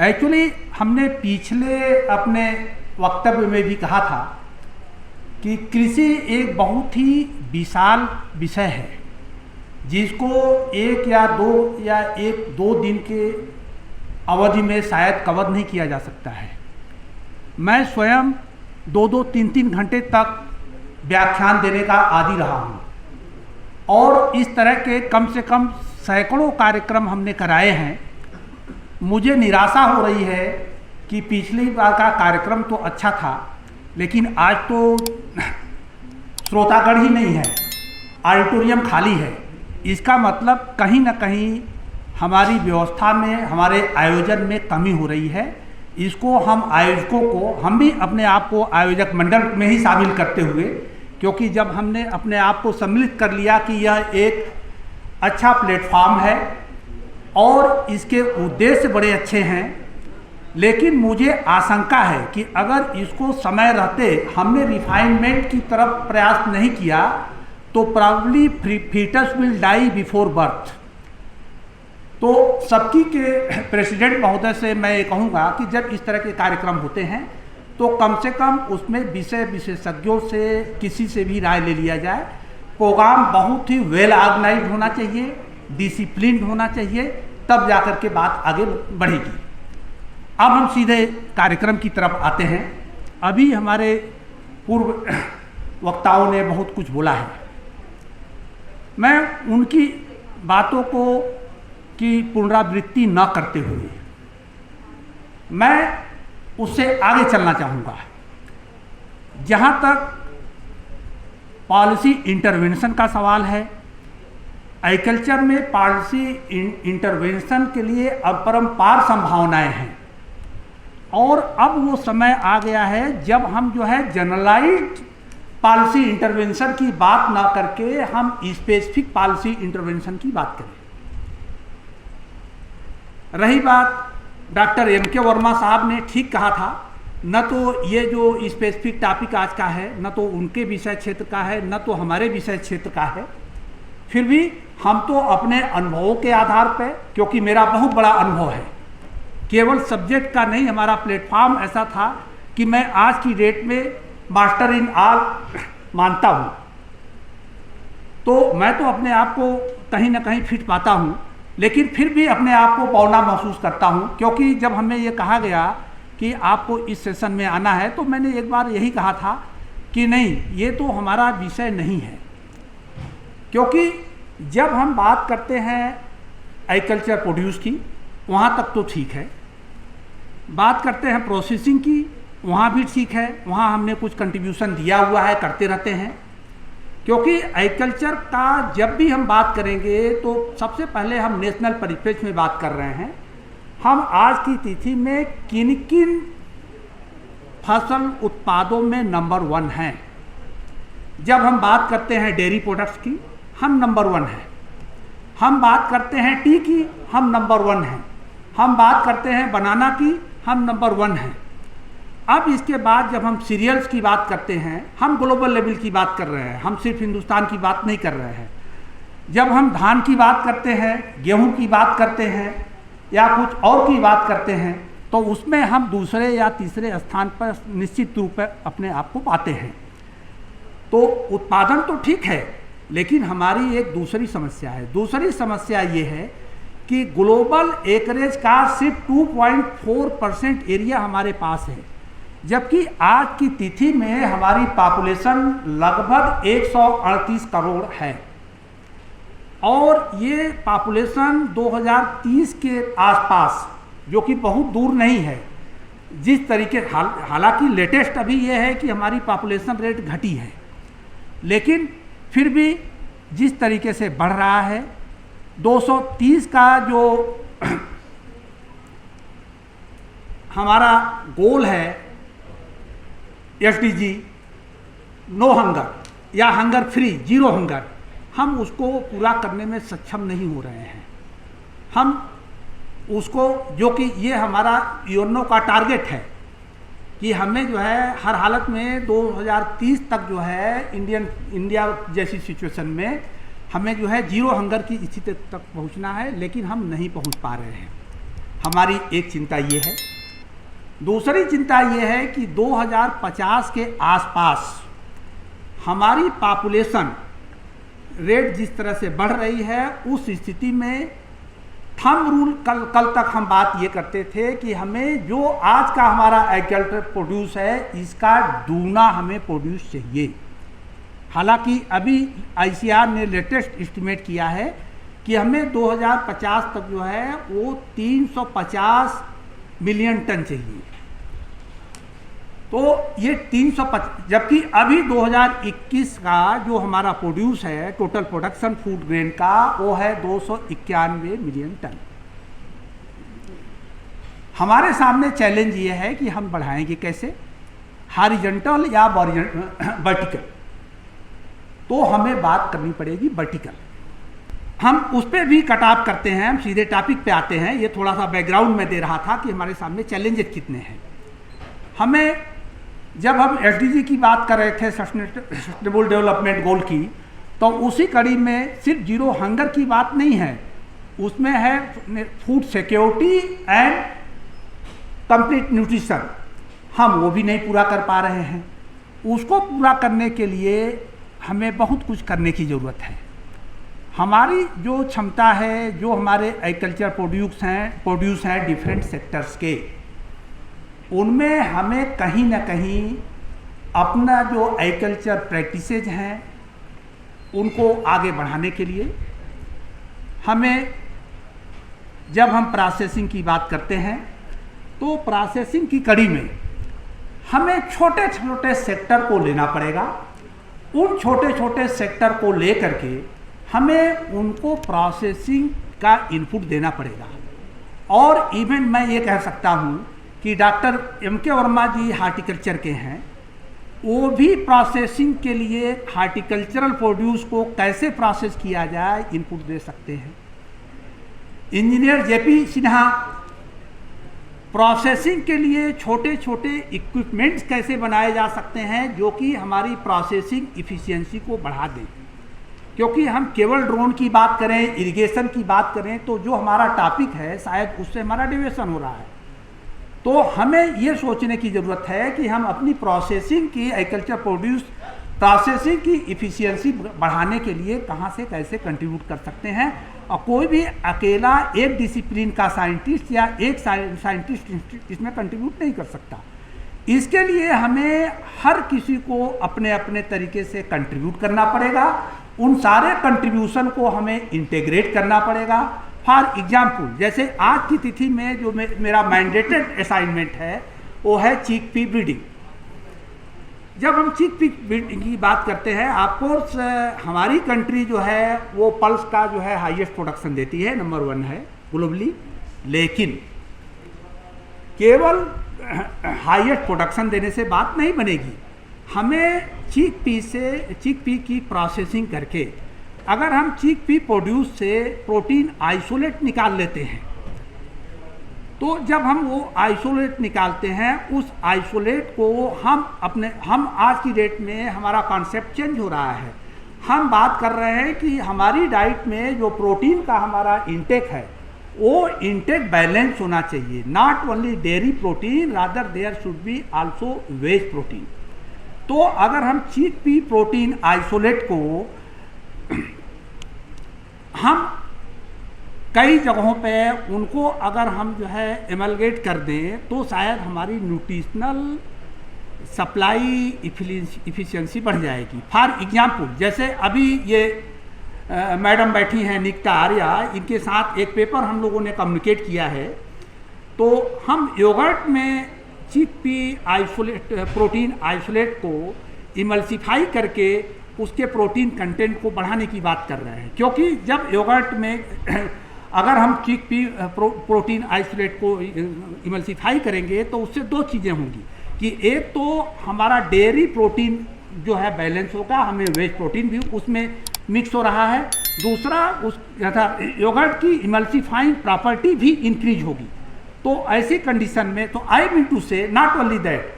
Actually हमने पिछले अपने वक्तव्य में भी कहा था कि कृषि एक बहुत ही विशाल विषय है जिसको एक या दो दिन के अवधि में शायद कवर नहीं किया जा सकता है। मैं स्वयं 2-3 घंटे तक व्याख्यान देने का आदी रहा हूँ और इस तरह के कम से कम सैकड़ों कार्यक्रम हमने कराए हैं। मुझे निराशा हो रही है कि पिछली बार का कार्यक्रम तो अच्छा था, लेकिन आज तो श्रोतागण ही नहीं है, ऑडिटोरियम खाली है। इसका मतलब कहीं ना कहीं हमारी व्यवस्था में, हमारे आयोजन में कमी हो रही है। इसको हम आयोजकों को, हम भी अपने आप को आयोजक मंडल में ही शामिल करते हुए, क्योंकि जब हमने अपने आप को सम्मिलित कर लिया कि यह एक अच्छा प्लेटफॉर्म है और इसके उद्देश्य बड़े अच्छे हैं, लेकिन मुझे आशंका है कि अगर इसको समय रहते हमने रिफाइनमेंट की तरफ प्रयास नहीं किया तो probably foetus will die before birth. तो सबकी के प्रेसिडेंट महोदय से मैं ये कहूँगा कि जब इस तरह के कार्यक्रम होते हैं तो कम से कम उसमें विशेषज्ञों से किसी से भी राय ले लिया जाए। प्रोग्राम बहुत ही वेल ऑर्गेनाइज्ड होना चाहिए, डिसिप्लिन्ड होना चाहिए, तब जाकर के बात आगे बढ़ेगी। अब हम सीधे कार्यक्रम की तरफ आते हैं। अभी हमारे पूर्व वक्ताओं ने बहुत कुछ बोला है, मैं उनकी बातों को की पुनरावृत्ति न करते हुए मैं उससे आगे चलना चाहूँगा। जहाँ तक पॉलिसी इंटरवेंशन का सवाल है, एग्रीकल्चर में पॉलिसी इंटरवेंशन के लिए अपरंपार संभावनाएं हैं और अब वो समय आ गया है जब हम जो है जनरलाइज्ड पॉलिसी इंटरवेंशन की बात ना करके हम स्पेसिफिक पॉलिसी इंटरवेंशन की बात करें। रही बात, डॉक्टर M.K. वर्मा साहब ने ठीक कहा था, न तो ये जो स्पेसिफिक टॉपिक आज का है न तो उनके विषय क्षेत्र का है न तो हमारे विषय क्षेत्र का है, फिर भी हम तो अपने अनुभवों के आधार पर, क्योंकि मेरा बहुत बड़ा अनुभव है, केवल सब्जेक्ट का नहीं, हमारा प्लेटफॉर्म ऐसा था कि मैं आज की डेट में मास्टर इन ऑल मानता हूँ, तो मैं तो अपने आप को कहीं ना कहीं फिट पाता हूँ, लेकिन फिर भी अपने आप को पौना महसूस करता हूँ। क्योंकि जब हमें ये कहा गया कि आपको इस सेशन में आना है तो मैंने एक बार यही कहा था कि नहीं, ये तो हमारा विषय नहीं है। क्योंकि जब हम बात करते हैं एग्रीकल्चर प्रोड्यूस की, वहाँ तक तो ठीक है, बात करते हैं प्रोसेसिंग की, वहाँ भी ठीक है, वहाँ हमने कुछ कंट्रीब्यूशन दिया हुआ है, करते रहते हैं। क्योंकि एग्रीकल्चर का जब भी हम बात करेंगे तो सबसे पहले हम नेशनल परिप्रेक्ष्य में बात कर रहे हैं। हम आज की तिथि में किन किन फसल उत्पादों में नंबर 1 हैं। जब हम बात करते हैं डेयरी प्रोडक्ट्स की, हम नंबर 1 हैं। हम बात करते हैं टी की, हम नंबर 1 हैं। हम बात करते हैं बनाना की, हम नंबर 1 हैं। अब इसके बाद जब हम सीरियल्स की बात करते हैं, हम ग्लोबल लेवल की बात कर रहे हैं, हम सिर्फ हिंदुस्तान की बात नहीं कर रहे हैं। जब हम धान की बात करते हैं, गेहूं की बात करते हैं या कुछ और की बात करते हैं, तो उसमें हम दूसरे या तीसरे स्थान पर निश्चित रूप से अपने आप को पाते हैं। तो उत्पादन तो ठीक है, लेकिन हमारी एक दूसरी समस्या है। दूसरी समस्या ये है कि ग्लोबल एकरेज का सिर्फ 2.4% एरिया हमारे पास है, जबकि आज की तिथि में हमारी पॉपुलेशन लगभग 138 करोड़ है और ये पॉपुलेशन 2030 के आसपास, जो कि बहुत दूर नहीं है, जिस तरीके हालांकि लेटेस्ट अभी ये है कि हमारी पॉपुलेशन रेट घटी है, लेकिन फिर भी जिस तरीके से बढ़ रहा है, 230 का जो हमारा गोल है SDG, नो हंगर या हंगर फ्री, जीरो हंगर, हम उसको पूरा करने में सक्षम नहीं हो रहे हैं। हम उसको, जो कि ये हमारा यूएनओ का टारगेट है कि हमें जो है हर हालत में 2030 तक जो है इंडिया जैसी सिचुएशन में हमें जो है जीरो हंगर की स्थिति तक पहुंचना है, लेकिन हम नहीं पहुंच पा रहे हैं। हमारी एक चिंता ये है। दूसरी चिंता ये है कि 2050 के आसपास हमारी पॉपुलेशन रेट जिस तरह से बढ़ रही है, उस स्थिति में थंब रूल कल तक हम बात ये करते थे कि हमें जो आज का हमारा एग्रीकल्चर प्रोड्यूस है, इसका दूना हमें प्रोड्यूस चाहिए। हालांकि अभी आईसीआर ने लेटेस्ट एस्टिमेट किया है कि हमें 2050 तक जो है वो 350 मिलियन टन चाहिए। तो ये 350, जबकि अभी 2021 का जो हमारा प्रोड्यूस है टोटल प्रोडक्शन फूड ग्रेन का, वो है 291 मिलियन टन। हमारे सामने चैलेंज ये है कि हम बढ़ाएंगे कैसे, हॉरिजॉन्टल या वर्टिकल। तो हमें बात करनी पड़ेगी वर्टिकल। हम उस पर भी कटऑफ करते हैं, हम सीधे टॉपिक पे आते हैं। ये थोड़ा सा बैकग्राउंड में दे रहा था कि हमारे सामने चैलेंजेस कितने हैं। हमें जब हम एसडीजी की बात कर रहे थे, सस्टेनेबल डेवलपमेंट गोल की, तो उसी कड़ी में सिर्फ जीरो हंगर की बात नहीं है, उसमें है food security and complete nutrition. हम वो भी नहीं पूरा कर पा रहे हैं। उसको पूरा करने के लिए हमें बहुत कुछ करने की ज़रूरत है। हमारी जो क्षमता है, जो हमारे एग्रीकल्चर प्रोड्यूस हैं डिफरेंट सेक्टर्स के, उनमें हमें कहीं ना कहीं अपना जो एग्रीकल्चर प्रैक्टिसेज हैं उनको आगे बढ़ाने के लिए हमें, जब हम प्रोसेसिंग की बात करते हैं तो प्रोसेसिंग की कड़ी में हमें छोटे छोटे सेक्टर को लेना पड़ेगा। उन छोटे छोटे सेक्टर को ले करके हमें उनको प्रोसेसिंग का इनपुट देना पड़ेगा। और इवन मैं ये कह सकता हूँ कि डॉक्टर एम.के. वर्मा जी हार्टिकल्चर के हैं, वो भी प्रोसेसिंग के लिए हार्टिकल्चरल प्रोड्यूस को कैसे प्रोसेस किया जाए इनपुट दे सकते हैं। Engineer J P. सिन्हा प्रोसेसिंग के लिए छोटे छोटे इक्विपमेंट्स कैसे बनाए जा सकते हैं जो कि हमारी प्रोसेसिंग इफ़िशियंसी को बढ़ा दें। क्योंकि हम केवल ड्रोन की बात करें, इरिगेशन की बात करें, तो जो हमारा टॉपिक है शायद उससे हमारा डिविएशन हो रहा है। तो हमें ये सोचने की ज़रूरत है कि हम अपनी प्रोसेसिंग की, एग्रीकल्चर प्रोड्यूस प्रोसेसिंग की इफ़िशियंसी बढ़ाने के लिए कहाँ से कैसे कंट्रीब्यूट कर सकते हैं। और कोई भी अकेला एक डिसिप्लिन का साइंटिस्ट या एक साइंटिस्ट इसमें कंट्रीब्यूट नहीं कर सकता। इसके लिए हमें हर किसी को अपने अपने तरीके से कंट्रीब्यूट करना पड़ेगा। उन सारे कंट्रीब्यूशन को हमें इंटीग्रेट करना पड़ेगा। फॉर एग्जाम्पल, जैसे आज की तिथि में जो मेरा मैंडेटेड असाइनमेंट है वो है चीक पी ब्रीडिंग। जब हम चीक पी ब्रीडिंग की बात करते हैं, ऑफकोर्स हमारी कंट्री जो है वो पल्स का जो है हाईएस्ट प्रोडक्शन देती है, नंबर 1 है ग्लोबली। लेकिन केवल हाईएस्ट प्रोडक्शन देने से बात नहीं बनेगी। हमें चीक पी की प्रोसेसिंग करके अगर हम चीक पी प्रोड्यूस से प्रोटीन आइसोलेट निकाल लेते हैं, तो जब हम वो आइसोलेट निकालते हैं, उस आइसोलेट को हम आज की डेट में हमारा कॉन्सेप्ट चेंज हो रहा है। हम बात कर रहे हैं कि हमारी डाइट में जो प्रोटीन का हमारा इंटेक है वो इंटेक बैलेंस होना चाहिए। Not only dairy protein, rather there should be also veg protein. तो अगर हम चीक पी प्रोटीन आइसोलेट को हम कई जगहों पे उनको अगर हम जो है एमलगेट कर दें तो शायद हमारी न्यूट्रिशनल सप्लाई इफिशियंसी बढ़ जाएगी। फॉर एग्जांपल, जैसे अभी ये मैडम बैठी हैं निकिता आर्या, इनके साथ एक पेपर हम लोगों ने कम्युनिकेट किया है। तो हम योगर्ट में चीक पी प्रोटीन आइसोलेट को इमल्सिफाई करके उसके प्रोटीन कंटेंट को बढ़ाने की बात कर रहे हैं। क्योंकि जब योगर्ट में अगर हम चीक पी प्रोटीन आइसोलेट को इमल्सिफाई करेंगे तो उससे 2 चीज़ें होंगी कि एक तो हमारा डेयरी प्रोटीन जो है बैलेंस होगा, हमें वेज प्रोटीन भी उसमें मिक्स हो रहा है। दूसरा, उस योगर्ट की इमल्सिफाइंग प्रॉपर्टी भी इंक्रीज होगी। तो ऐसी कंडीशन में तो आई मीन टू से नॉट ओनली दैट,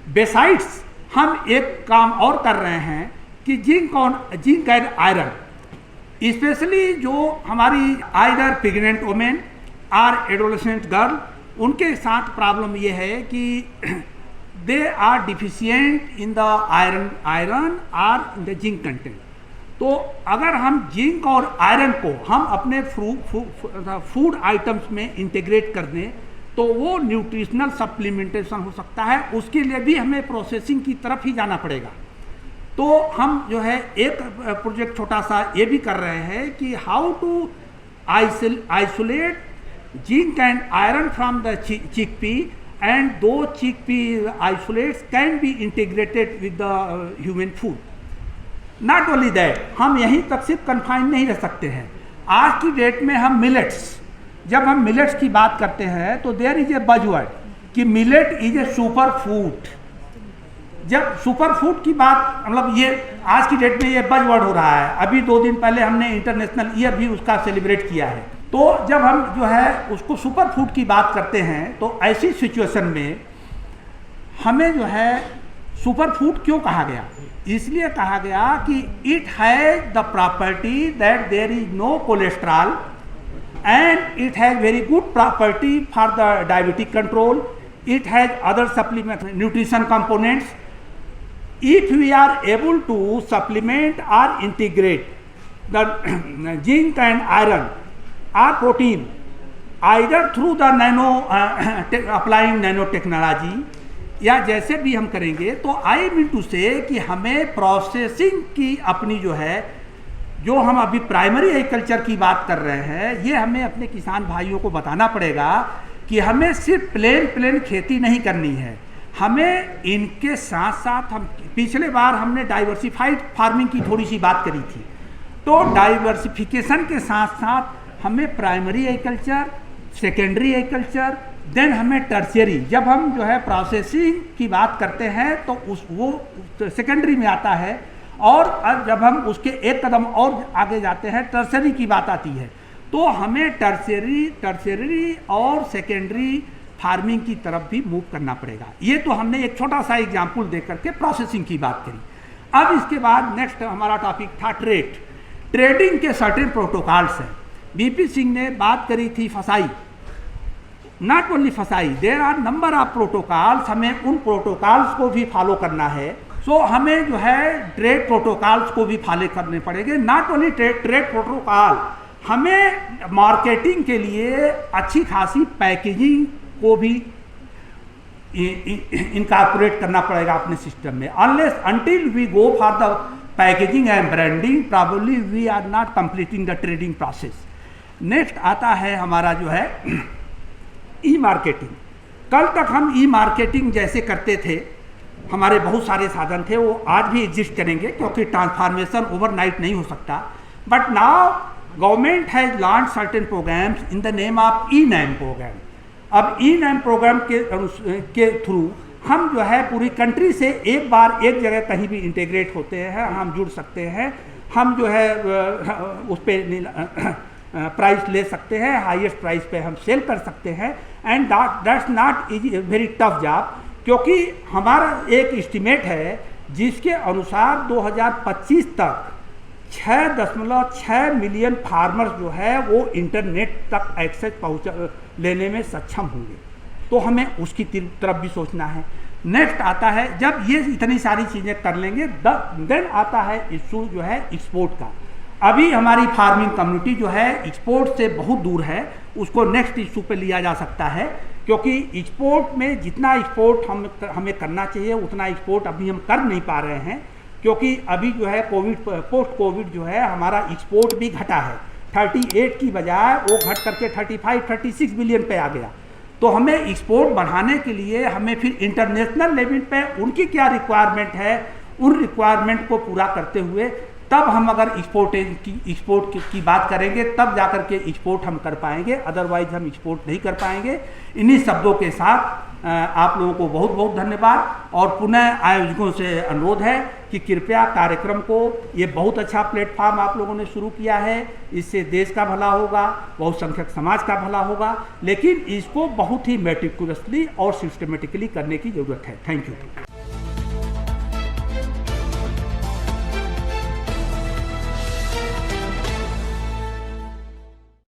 बेसाइड्स हम एक काम और कर रहे हैं कि जिंक एंड आयरन, स्पेशली जो हमारी either pregnant women or adolescent girl, उनके साथ प्रॉब्लम ये है कि they are deficient in the iron or in the zinc content. तो अगर हम जिंक और आयरन को हम अपने फूड आइटम्स में इंटीग्रेट कर दें तो वो न्यूट्रिशनल सप्लीमेंटेशन हो सकता है, उसके लिए भी हमें प्रोसेसिंग की तरफ ही जाना पड़ेगा। तो हम जो है एक प्रोजेक्ट छोटा सा ये भी कर रहे हैं कि how to isolate zinc and iron from the chickpea, and though chickpea isolates can be integrated with the human food. Not only that, हम यहीं तक सिर्फ कन्फाइन नहीं रह सकते हैं। आज की डेट में हम मिलेट्स, जब हम मिलेट्स की बात करते हैं तो देयर इज ए बजवर्ड कि millet is a super food. जब सुपर फूड की बात, मतलब ये आज की डेट में ये बजवर्ड हो रहा है। अभी 2 दिन पहले हमने इंटरनेशनल ईयर भी उसका सेलिब्रेट किया है। तो जब हम जो है उसको सुपर फूड की बात करते हैं तो ऐसी सिचुएशन में हमें जो है सुपर फूड क्यों कहा गया? इसलिए कहा गया कि it has the property that there is no cholesterol and it has very good property for the diabetic control. It has other supplement nutrition components. If we are able to supplement or integrate the zinc and iron or protein either through the applying nanotechnology या जैसे भी हम करेंगे, तो I mean to से कि हमें processing की अपनी जो हम अभी प्राइमरी एग्रीकल्चर की बात कर रहे हैं, ये हमें अपने किसान भाइयों को बताना पड़ेगा कि हमें सिर्फ प्लेन खेती नहीं करनी है। हमें इनके साथ साथ हम पिछले बार हमने डाइवर्सिफाइड फार्मिंग की थोड़ी सी बात करी थी, तो डाइवर्सिफिकेशन के साथ साथ हमें primary agriculture, secondary agriculture, then हमें टर्शियरी। जब हम जो है प्रोसेसिंग की बात करते हैं तो वो सेकेंडरी में आता है, और जब हम उसके एक कदम और आगे जाते हैं टर्शरी की बात आती है। तो हमें टर्शरी और सेकेंडरी फार्मिंग की तरफ भी मूव करना पड़ेगा। ये तो हमने एक छोटा सा एग्जाम्पल दे करके प्रोसेसिंग की बात करी। अब इसके बाद नेक्स्ट हमारा टॉपिक था ट्रेडिंग के सर्टेन प्रोटोकॉल्स हैं। बीपी सिंह ने बात करी थी FSSAI, not only FSSAI, there are number of protocols, हमें उन प्रोटोकॉल्स को भी फॉलो करना है। सो हमें जो है ट्रेड प्रोटोकॉल्स को भी फॉलो करने पड़ेंगे। नॉट ओनली ट्रेड प्रोटोकॉल, हमें मार्केटिंग के लिए अच्छी खासी पैकेजिंग को भी इनकॉर्पोरेट करना पड़ेगा अपने सिस्टम में। Unless until we go for the packaging and branding, probably we are not completing the trading process. Next आता है हमारा जो है ई मार्केटिंग। कल तक हम ई मार्केटिंग जैसे करते थे, हमारे बहुत सारे साधन थे, वो आज भी एग्जिस्ट करेंगे क्योंकि ट्रांसफॉर्मेशन ओवरनाइट नहीं हो सकता। But now government has launch certain programmes in the name of e NAM programme. अब ई नैम प्रोग्राम के थ्रू हम जो है पूरी कंट्री से एक बार एक जगह कहीं भी इंटीग्रेट होते हैं, हम जुड़ सकते हैं, हम जो है उस पर प्राइस ले सकते हैं, हाईएस्ट प्राइस पे हम सेल कर सकते हैं। And that's not is very tough job, क्योंकि हमारा एक एस्टिमेट है जिसके अनुसार 2025 तक 6.6 मिलियन फार्मर्स जो है वो इंटरनेट तक एक्सेस लेने में सक्षम होंगे। तो हमें उसकी तरफ भी सोचना है। नेक्स्ट आता है, जब ये इतनी सारी चीज़ें कर लेंगे देन आता है इशू जो है एक्सपोर्ट का। अभी हमारी फार्मिंग कम्युनिटी जो है एक्सपोर्ट से बहुत दूर है, उसको नेक्स्ट इशू पे लिया जा सकता है, क्योंकि एक्सपोर्ट में जितना एक्सपोर्ट हमें करना चाहिए उतना एक्सपोर्ट अभी हम कर नहीं पा रहे हैं, क्योंकि अभी जो है पोस्ट कोविड जो है हमारा एक्सपोर्ट भी घटा है। 38 की बजाय वो घट करके 35-36 बिलियन पे आ गया। तो हमें एक्सपोर्ट बढ़ाने के लिए हमें फिर इंटरनेशनल लेवल पे उनकी क्या रिक्वायरमेंट है, उन रिक्वायरमेंट को पूरा करते हुए तब हम अगर एक्सपोर्ट की बात करेंगे तब जाकर के एक्सपोर्ट हम कर पाएंगे, अदरवाइज हम एक्सपोर्ट नहीं कर पाएंगे। इन्हीं शब्दों के साथ आप लोगों को बहुत बहुत धन्यवाद, और पुनः आयोजकों से अनुरोध है कि कृपया कार्यक्रम को, ये बहुत अच्छा प्लेटफॉर्म आप लोगों ने शुरू किया है, इससे देश का भला होगा, बहुसंख्यक समाज का भला होगा, लेकिन इसको बहुत ही मेटिकुलसली और सिस्टमेटिकली करने की ज़रूरत है। Thank you.